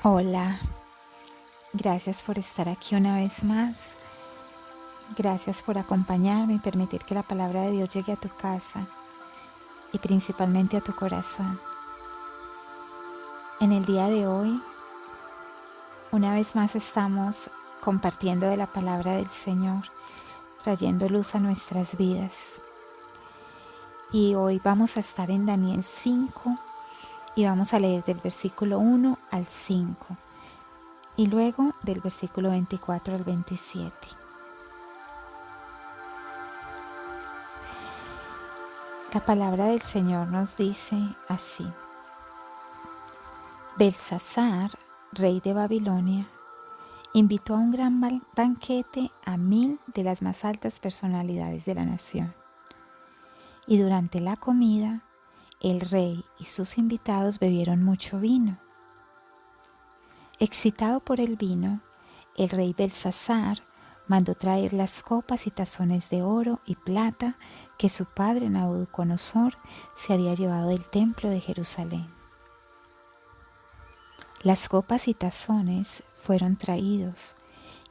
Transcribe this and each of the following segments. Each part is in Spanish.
Hola, gracias por estar aquí una vez más. Gracias por acompañarme y permitir que la palabra de Dios llegue a tu casa y principalmente a tu corazón. En el día de hoy, una vez más estamos compartiendo de la palabra del Señor, trayendo luz a nuestras vidas. Y hoy vamos a estar en Daniel 5 y vamos a leer del versículo 1 al 5 y luego del versículo 24 al 27. La palabra del Señor nos dice así: Belsasar, rey de Babilonia, invitó a un gran banquete a 1000 de las más altas personalidades de la nación. Y durante la comida, el rey y sus invitados bebieron mucho vino. Excitado por el vino, el rey Belsasar mandó traer las copas y tazones de oro y plata que su padre Nabucodonosor se había llevado del templo de Jerusalén. Las copas y tazones fueron traídos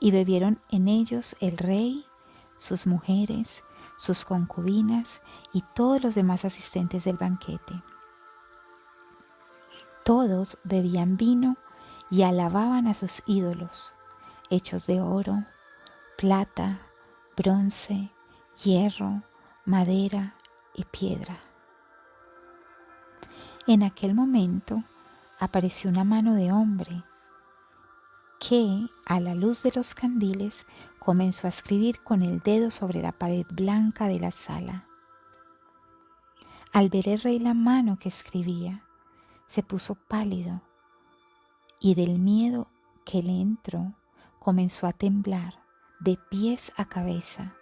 y bebieron en ellos el rey, sus mujeres, sus concubinas y todos los demás asistentes del banquete. Todos bebían vino y alababan a sus ídolos, hechos de oro, plata, bronce, hierro, madera y piedra. En aquel momento apareció una mano de hombre que, a la luz de los candiles, comenzó a escribir con el dedo sobre la pared blanca de la sala. Al ver el rey la mano que escribía, se puso pálido y del miedo que le entró, comenzó a temblar de pies a cabeza.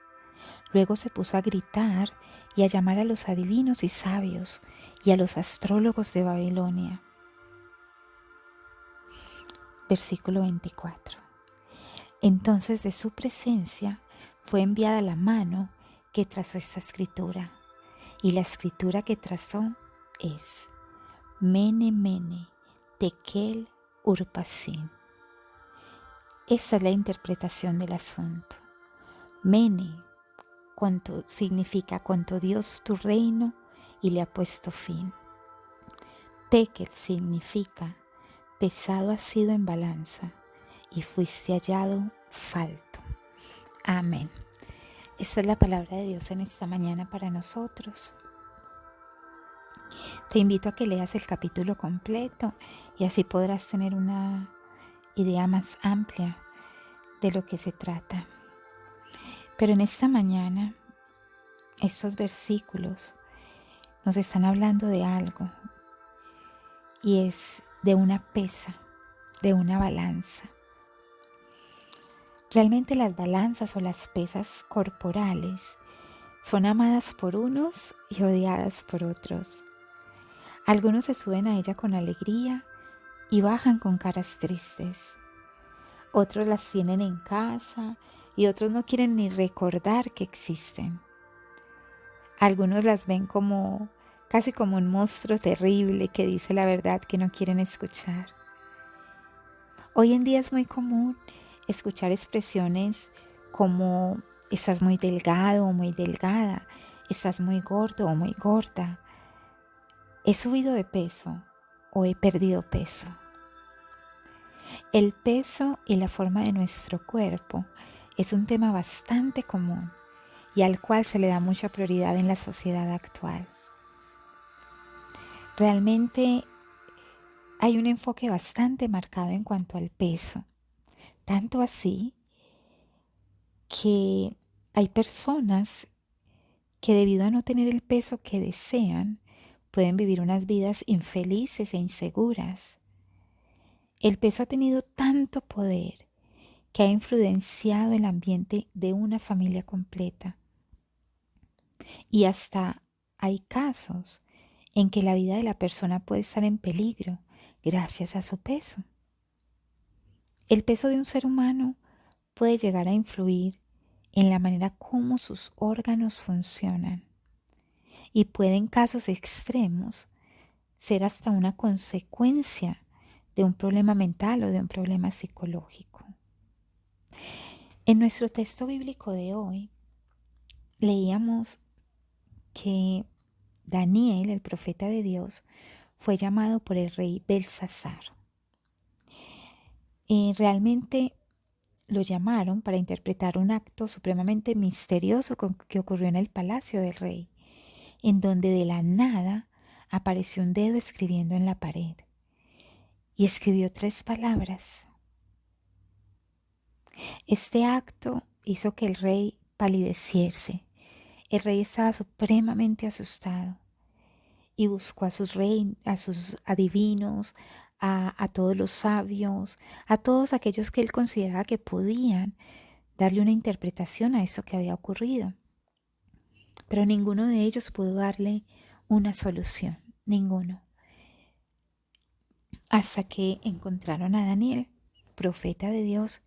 Luego se puso a gritar y a llamar a los adivinos y sabios y a los astrólogos de Babilonia. Versículo 24. Entonces de su presencia fue enviada la mano que trazó esta escritura, y la escritura que trazó es Mene, Mene, Tekel, Urpasin. Esa es la interpretación del asunto. Mene significa contó Dios tu reino y le ha puesto fin. Tekel significa pesado has sido en balanza y fuiste hallado falto. Amén. Esta es la palabra de Dios en esta mañana para nosotros. Te invito a que leas el capítulo completo y así podrás tener una idea más amplia de lo que se trata. Pero en esta mañana, estos versículos nos están hablando de algo, y es de una pesa, de una balanza. Realmente las balanzas o las pesas corporales son amadas por unos y odiadas por otros. Algunos se suben a ella con alegría y bajan con caras tristes. Otros las tienen en casa y otros no quieren ni recordar que existen. Algunos las ven casi como un monstruo terrible que dice la verdad que no quieren escuchar. Hoy en día es muy común escuchar expresiones como estás muy delgado o muy delgada, estás muy gordo o muy gorda, he subido de peso o he perdido peso. El peso y la forma de nuestro cuerpo es un tema bastante común y al cual se le da mucha prioridad en la sociedad actual. Realmente hay un enfoque bastante marcado en cuanto al peso, tanto así que hay personas que debido a no tener el peso que desean, pueden vivir unas vidas infelices e inseguras. El peso ha tenido tanto poder que ha influenciado el ambiente de una familia completa. Y hasta hay casos en que la vida de la persona puede estar en peligro gracias a su peso. El peso de un ser humano puede llegar a influir en la manera como sus órganos funcionan y puede en casos extremos ser hasta una consecuencia de un problema mental o de un problema psicológico. En nuestro texto bíblico de hoy leíamos que Daniel, el profeta de Dios, fue llamado por el rey Belsasar. Realmente lo llamaron para interpretar un acto supremamente misterioso que ocurrió en el palacio del rey, en donde de la nada apareció un dedo escribiendo en la pared y escribió 3 palabras. Este acto hizo que el rey palideciese. El rey estaba supremamente asustado y buscó a sus adivinos, a todos los sabios, a todos aquellos que él consideraba que podían darle una interpretación a eso que había ocurrido. Pero ninguno de ellos pudo darle una solución, ninguno. Hasta que encontraron a Daniel, profeta de Dios,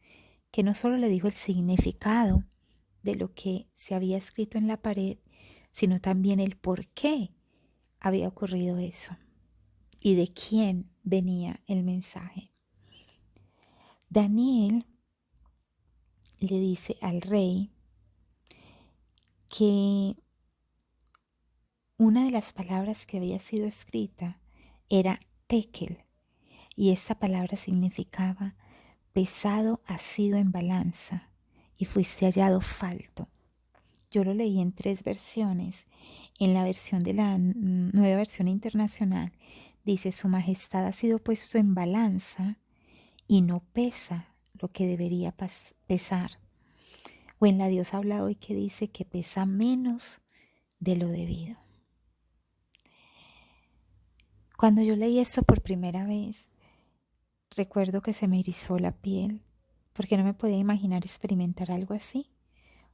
que no solo le dijo el significado de lo que se había escrito en la pared, sino también el por qué había ocurrido eso y de quién venía el mensaje. Daniel le dice al rey que una de las palabras que había sido escrita era tekel, y esta palabra significaba pesado has sido en balanza y fuiste hallado falto. Yo lo leí en 3 versiones. En la versión de la Nueva Versión Internacional dice: Su Majestad ha sido puesto en balanza y no pesa lo que debería pesar. O en la Dios habla hoy, que dice que pesa menos de lo debido. Cuando yo leí esto por primera vez, recuerdo que se me erizó la piel, porque no me podía imaginar experimentar algo así.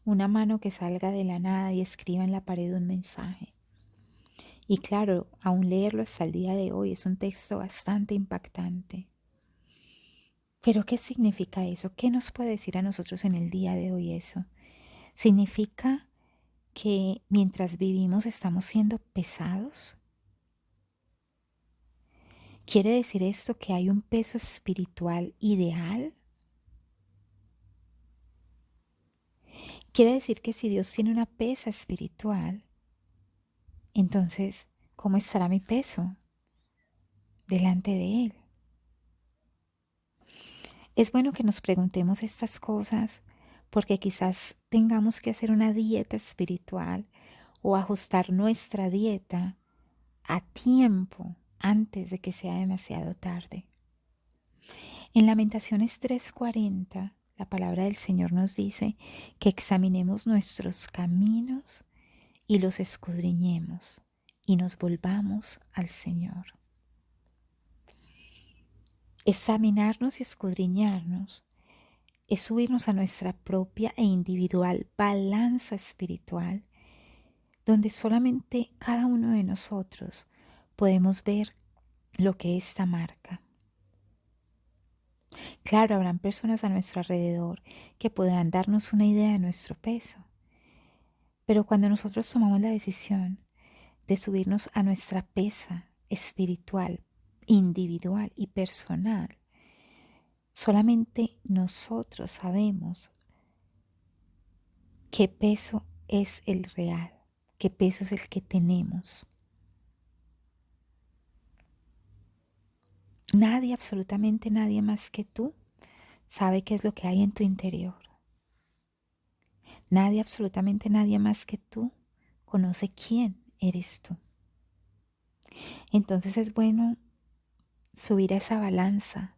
Una mano que salga de la nada y escriba en la pared un mensaje. Y claro, aún leerlo hasta el día de hoy es un texto bastante impactante. Pero ¿qué significa eso? ¿Qué nos puede decir a nosotros en el día de hoy eso? ¿Significa que mientras vivimos estamos siendo pesados? ¿Quiere decir esto que hay un peso espiritual ideal? Quiere decir que si Dios tiene una pesa espiritual, entonces, ¿cómo estará mi peso delante de Él? Es bueno que nos preguntemos estas cosas porque quizás tengamos que hacer una dieta espiritual o ajustar nuestra dieta a tiempo antes de que sea demasiado tarde. En Lamentaciones 3:40, la palabra del Señor nos dice que examinemos nuestros caminos y los escudriñemos y nos volvamos al Señor. Examinarnos y escudriñarnos es subirnos a nuestra propia e individual balanza espiritual, donde solamente cada uno de nosotros podemos ver lo que ésta marca. Claro, habrán personas a nuestro alrededor que podrán darnos una idea de nuestro peso, pero cuando nosotros tomamos la decisión de subirnos a nuestra pesa espiritual, individual y personal, solamente nosotros sabemos qué peso es el real, qué peso es el que tenemos. Nadie, absolutamente nadie más que tú, sabe qué es lo que hay en tu interior. Nadie, absolutamente nadie más que tú, conoce quién eres tú. Entonces es bueno subir a esa balanza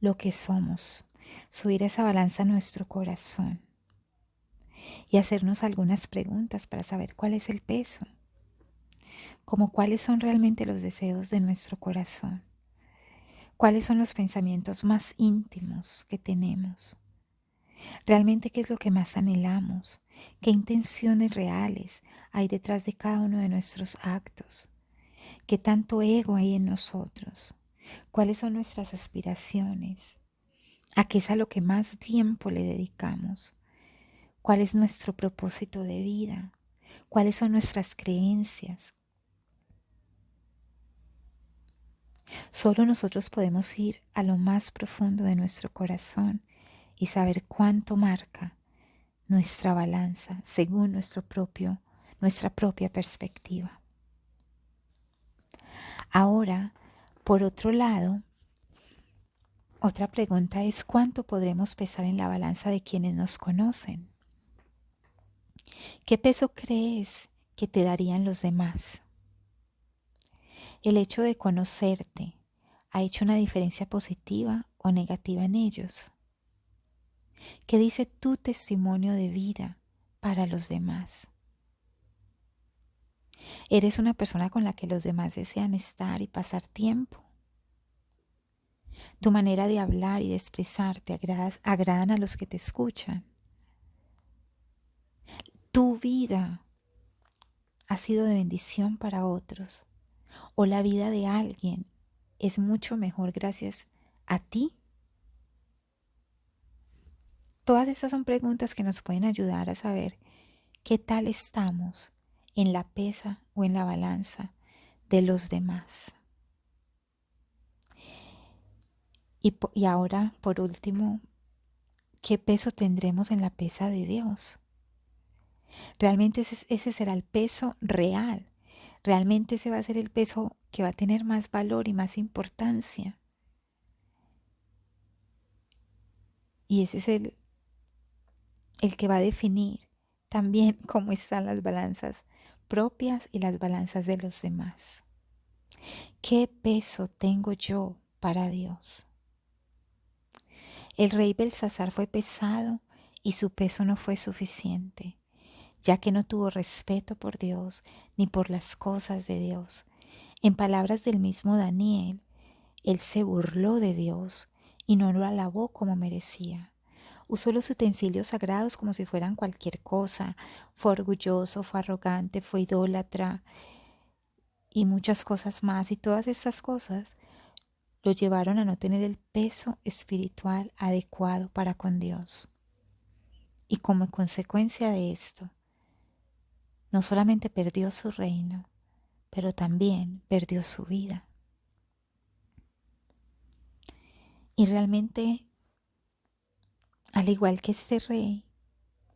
lo que somos, subir a esa balanza nuestro corazón y hacernos algunas preguntas para saber cuál es el peso, como cuáles son realmente los deseos de nuestro corazón, cuáles son los pensamientos más íntimos que tenemos, realmente qué es lo que más anhelamos, qué intenciones reales hay detrás de cada uno de nuestros actos, qué tanto ego hay en nosotros, cuáles son nuestras aspiraciones, a qué es a lo que más tiempo le dedicamos, cuál es nuestro propósito de vida, cuáles son nuestras creencias. Solo nosotros podemos ir a lo más profundo de nuestro corazón y saber cuánto marca nuestra balanza según nuestra propia perspectiva. Ahora, por otro lado, otra pregunta es ¿cuánto podremos pesar en la balanza de quienes nos conocen? ¿Qué peso crees que te darían los demás? ¿El hecho de conocerte ha hecho una diferencia positiva o negativa en ellos? ¿Qué dice tu testimonio de vida para los demás? ¿Eres una persona con la que los demás desean estar y pasar tiempo? ¿Tu manera de hablar y de expresarte agradan a los que te escuchan? ¿Tu vida ha sido de bendición para otros? ¿O la vida de alguien es mucho mejor gracias a ti? Todas estas son preguntas que nos pueden ayudar a saber qué tal estamos en la pesa o en la balanza de los demás. Y ahora, por último, ¿qué peso tendremos en la pesa de Dios? Realmente ese será el peso real. Realmente ese va a ser el peso que va a tener más valor y más importancia. Y ese es el que va a definir también cómo están las balanzas propias y las balanzas de los demás. ¿Qué peso tengo yo para Dios? El rey Belsasar fue pesado y su peso no fue suficiente, ya que no tuvo respeto por Dios ni por las cosas de Dios. En palabras del mismo Daniel, él se burló de Dios y no lo alabó como merecía. Usó los utensilios sagrados como si fueran cualquier cosa. Fue orgulloso, fue arrogante, fue idólatra y muchas cosas más. Y todas estas cosas lo llevaron a no tener el peso espiritual adecuado para con Dios. Y como consecuencia de esto, no solamente perdió su reino, pero también perdió su vida. Y realmente, al igual que este rey,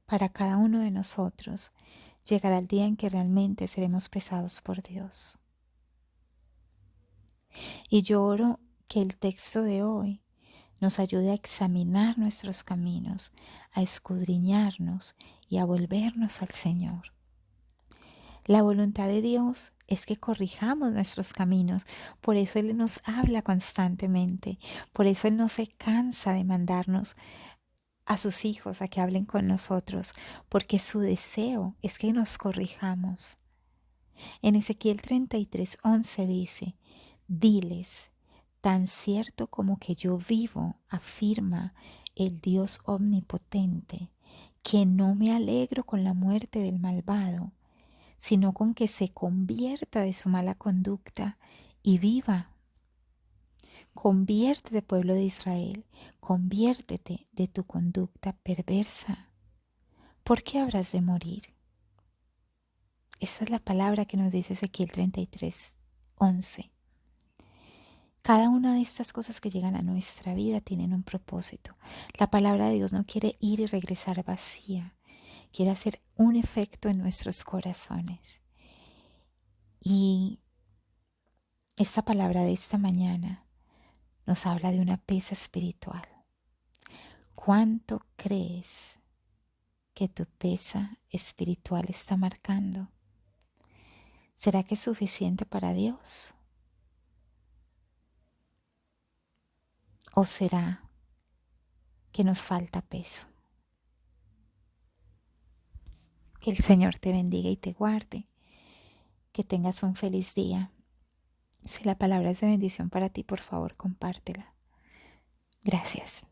para cada uno de nosotros llegará el día en que realmente seremos pesados por Dios. Y yo oro que el texto de hoy nos ayude a examinar nuestros caminos, a escudriñarnos y a volvernos al Señor. La voluntad de Dios es que corrijamos nuestros caminos, por eso Él nos habla constantemente, por eso Él no se cansa de mandarnos a sus hijos a que hablen con nosotros, porque su deseo es que nos corrijamos. En Ezequiel 33:11 dice, diles, tan cierto como que yo vivo, afirma el Dios omnipotente, que no me alegro con la muerte del malvado, sino con que se convierta de su mala conducta y viva. Conviértete, pueblo de Israel, conviértete de tu conducta perversa. ¿Por qué habrás de morir? Esa es la palabra que nos dice Ezequiel 33:11. Cada una de estas cosas que llegan a nuestra vida tienen un propósito. La palabra de Dios no quiere ir y regresar vacía, quiere hacer un efecto en nuestros corazones. Y esta palabra de esta mañana nos habla de una pesa espiritual. ¿Cuánto crees que tu pesa espiritual está marcando? ¿Será que es suficiente para Dios? ¿O será que nos falta peso? Que el Señor te bendiga y te guarde. Que tengas un feliz día. Si la palabra es de bendición para ti, por favor, compártela. Gracias.